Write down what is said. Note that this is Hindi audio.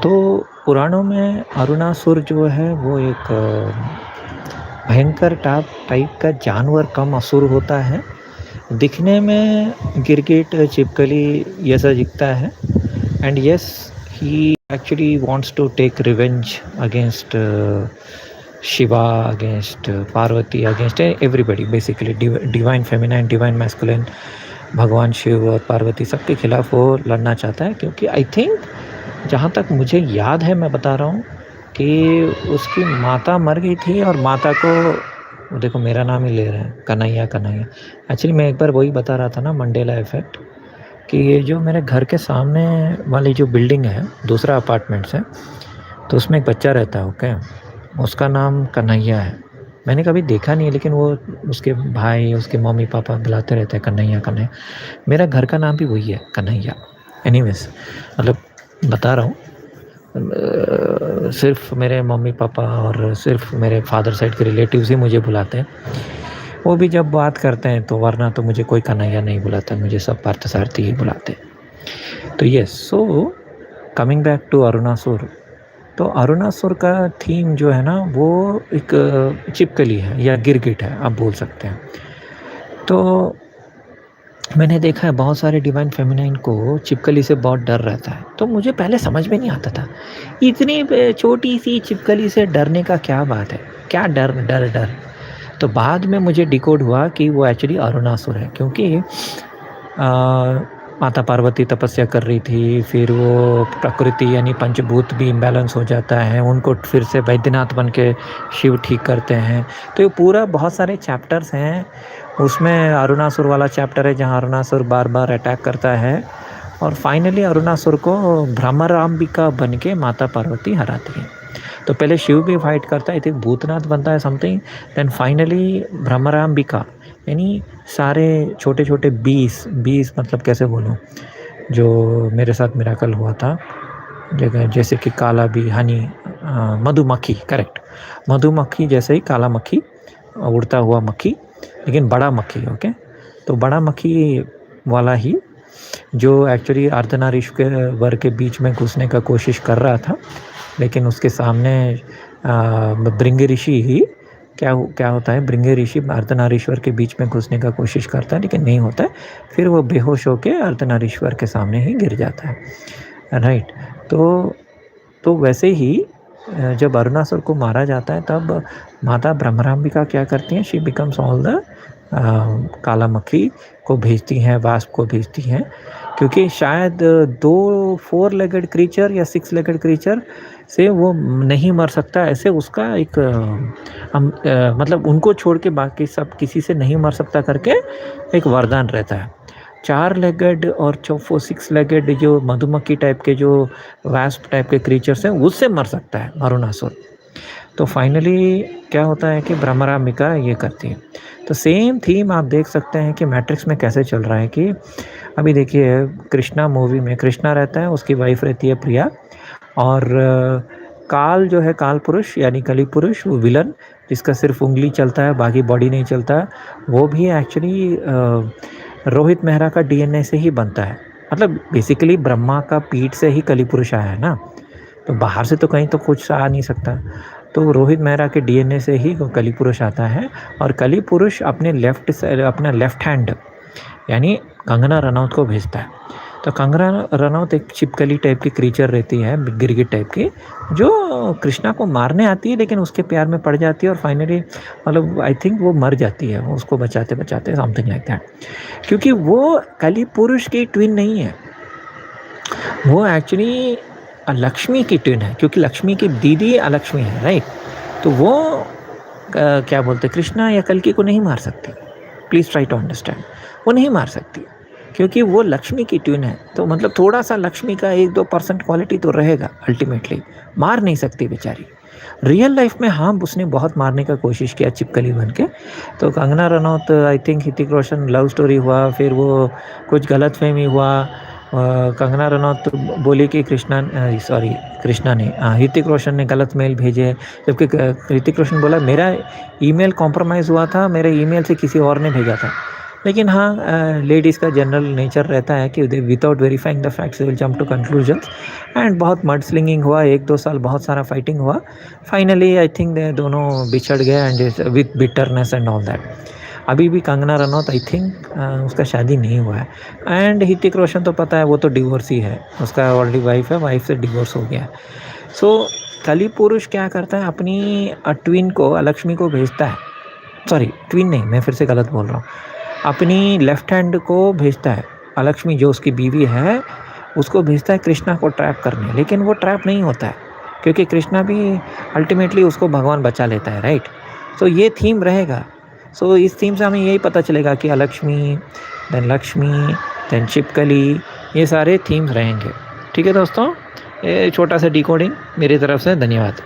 तो पुराणों में अरुणासुर जो है वो एक भयंकर टाइप का जानवर कम असुर होता है। दिखने में गिरगिट छिपकली जैसा दिखता है। And yes, he actually wants to take revenge against Shiva, against Parvati, against everybody, basically divine feminine, divine masculine, भगवान शिव और पार्वती सबके खिलाफ वो लड़ना चाहता है। क्योंकि आई थिंक, जहाँ तक मुझे याद है, मैं बता रहा हूँ कि उसकी माता मर गई थी और माता को, देखो मेरा नाम ही ले रहे हैं, कन्हैया कन्हैया। एक्चुअली मैं एक बार वही बता रहा था ना, मंडेला इफेक्ट, कि ये जो मेरे घर के सामने वाली जो बिल्डिंग है, दूसरा अपार्टमेंट्स है, तो उसमें एक बच्चा रहता है। ओके, उसका नाम कन्हैया है। मैंने कभी देखा नहीं, लेकिन वो उसके भाई, उसके मम्मी पापा बुलाते रहते हैं कन्हैया कन्हैया। मेरा घर का नाम भी वही है, कन्हैया। एनीवेज, मतलब बता रहा हूँ, सिर्फ मेरे मम्मी पापा और सिर्फ मेरे फादर साइड के रिलेटिव्स ही मुझे बुलाते हैं। वो भी जब बात करते हैं तो, वरना तो मुझे कोई कन्हैया नहीं बुलाता, मुझे सब पार्थसारथी ही बुलाते हैं। तो yes, so coming back to Arunasur. तो अरुणासुर का थीम जो है ना, वो एक छिपकली है या गिरगिट है, आप बोल सकते हैं। तो मैंने देखा है बहुत सारे डिवाइन फेमिनाइन को छिपकली से बहुत डर रहता है। तो मुझे पहले समझ में नहीं आता था, इतनी छोटी सी छिपकली से डरने का क्या बात है, क्या डर डर डर। तो बाद में मुझे डिकोड हुआ कि वो एक्चुअली अरुणासुर है, क्योंकि माता पार्वती तपस्या कर रही थी, फिर वो प्रकृति यानी पंचभूत भी इम्बैलेंस हो जाता है, उनको फिर से वैद्यनाथ बन के शिव ठीक करते हैं। तो ये पूरा बहुत सारे चैप्टर्स हैं। उसमें अरुणासुर वाला चैप्टर है जहाँ अरुणासुर बार बार अटैक करता है, और फाइनली अरुणासुर को भ्रमराम्बिका बन के माता पार्वती हराती है। तो पहले शिव भी फाइट करता है, भूतनाथ बनता है समथिंग, देन फाइनली भ्रमराम्बिका, यानी सारे छोटे छोटे 20 मतलब कैसे बोलूँ, जो मेरे साथ मिराकल हुआ था, जगह जैसे कि काला भी हनी, मधुमक्खी, करेक्ट, मधुमक्खी जैसे ही काला मक्खी, उड़ता हुआ मक्खी, लेकिन बड़ा मक्खी। ओके, तो बड़ा मक्खी वाला ही, जो एक्चुअली अर्धनारीश्वर के बीच में घुसने का कोशिश कर रहा था, लेकिन उसके सामने भृंगी ऋषि ही, क्या होता है, भृंगी ऋषि अर्धनारीश्वर के बीच में घुसने का कोशिश करता है, लेकिन नहीं होता है। फिर वो बेहोश होके अर्धनारीश्वर के सामने ही गिर जाता है। राइट। तो वैसे ही जब अरुणासुर को मारा जाता है, तब माता ब्रह्मराम्बिका क्या करती हैं, शी बिकम्स ऑल द काला मक्खी को भेजती हैं, वास्प को भेजती हैं, क्योंकि शायद 2 4 लेगेड क्रीचर या 6 लेगेड क्रीचर से वो नहीं मर सकता, ऐसे उसका एक मतलब उनको छोड़ के बाकी सब किसी से नहीं मर सकता करके एक वरदान रहता है। 4 लेगेड और 6 लेगेड जो मधुमक्खी टाइप के, जो वास्प टाइप के क्रीचर्स हैं, उससे मर सकता है अरुणासुर। तो फाइनली क्या होता है कि भ्रमराम्बिका ये करती है। तो सेम थीम आप देख सकते हैं कि मैट्रिक्स में कैसे चल रहा है, कि अभी देखिए कृष्णा मूवी में कृष्णा रहता है, उसकी वाइफ रहती है प्रिया, और काल जो है, काल पुरुष यानी कली पुरुष, वो विलन जिसका सिर्फ उंगली चलता है, बाकी बॉडी नहीं चलता, वो भी एक्चुअली रोहित मेहरा का डीएनए से ही बनता है। मतलब बेसिकली ब्रह्मा का पीठ से ही कली पुरुष आया है ना, तो बाहर से तो कहीं तो कुछ आ नहीं सकता। तो रोहित मेहरा के डीएनए से ही कली पुरुष आता है, और कली पुरुष अपने अपना लेफ्ट हैंड यानी कंगना रनौत को भेजता है। तो कंगना रनौत एक छिपकली टाइप की क्रीचर रहती है, गिरगिट टाइप की, जो कृष्णा को मारने आती है, लेकिन उसके प्यार में पड़ जाती है, और फाइनली मतलब आई थिंक वो मर जाती है, उसको बचाते बचाते, समथिंग लाइक दैट। क्योंकि वो कली पुरुष की ट्विन नहीं है, वो एक्चुअली लक्ष्मी की ट्विन है, क्योंकि लक्ष्मी की दीदी अलक्ष्मी है। राइट। तो वो क्या बोलते, कृष्णा या कल्कि को नहीं मार सकती। प्लीज़ ट्राई टू अंडरस्टैंड, वो नहीं मार सकती, क्योंकि वो लक्ष्मी की ट्विन है। तो मतलब थोड़ा सा लक्ष्मी का 1-2% क्वालिटी तो रहेगा, अल्टीमेटली मार नहीं सकती बेचारी। रियल लाइफ में हाँ, उसने बहुत मारने का कोशिश किया छिपकली बन के। तो Kangana Ranaut, I think Hrithik Roshan love story हुआ, फिर वो कुछ गलतफहमी हुआ, कंगना रनौत बोली कि कृष्णा ने ऋतिक रोशन ने गलत मेल भेजे, जबकि ऋतिक रोशन बोला मेरा ईमेल कॉम्प्रोमाइज़ हुआ था, मेरे ईमेल से किसी और ने भेजा था। लेकिन हाँ, लेडीज़ का जनरल नेचर रहता है कि they without verifying the facts they will jump to conclusions. And बहुत मड स्लिंगिंग हुआ, 1-2 साल बहुत सारा फाइटिंग हुआ। फाइनली आई थिंक दे दोनों बिछड़ गए and with bitterness and all that. अभी भी कंगना रनौत आई थिंक उसका शादी नहीं हुआ है। एंड ऋतिक रोशन तो पता है वो तो डिवोर्स ही है, उसका ऑलरेडी वाइफ है, वाइफ से डिवोर्स हो गया है। सो कली पुरुष क्या करता है, अपनी ट्विन को, लक्ष्मी को भेजता है, सॉरी ट्विन नहीं, मैं फिर से गलत बोल रहा हूँ, अपनी लेफ्ट हैंड को भेजता है, लक्ष्मी जो उसकी बीवी है उसको भेजता है कृष्णा को ट्रैप करने। लेकिन वो ट्रैप नहीं होता है, क्योंकि कृष्णा भी अल्टीमेटली उसको भगवान बचा लेता है, राइट। सो ये थीम रहेगा। सो इस थीम से हमें यही पता चलेगा कि लक्ष्मी, देन शिपकली, ये सारे थीम्स रहेंगे। ठीक है दोस्तों, ये छोटा सा डिकोडिंग मेरी तरफ से, धन्यवाद।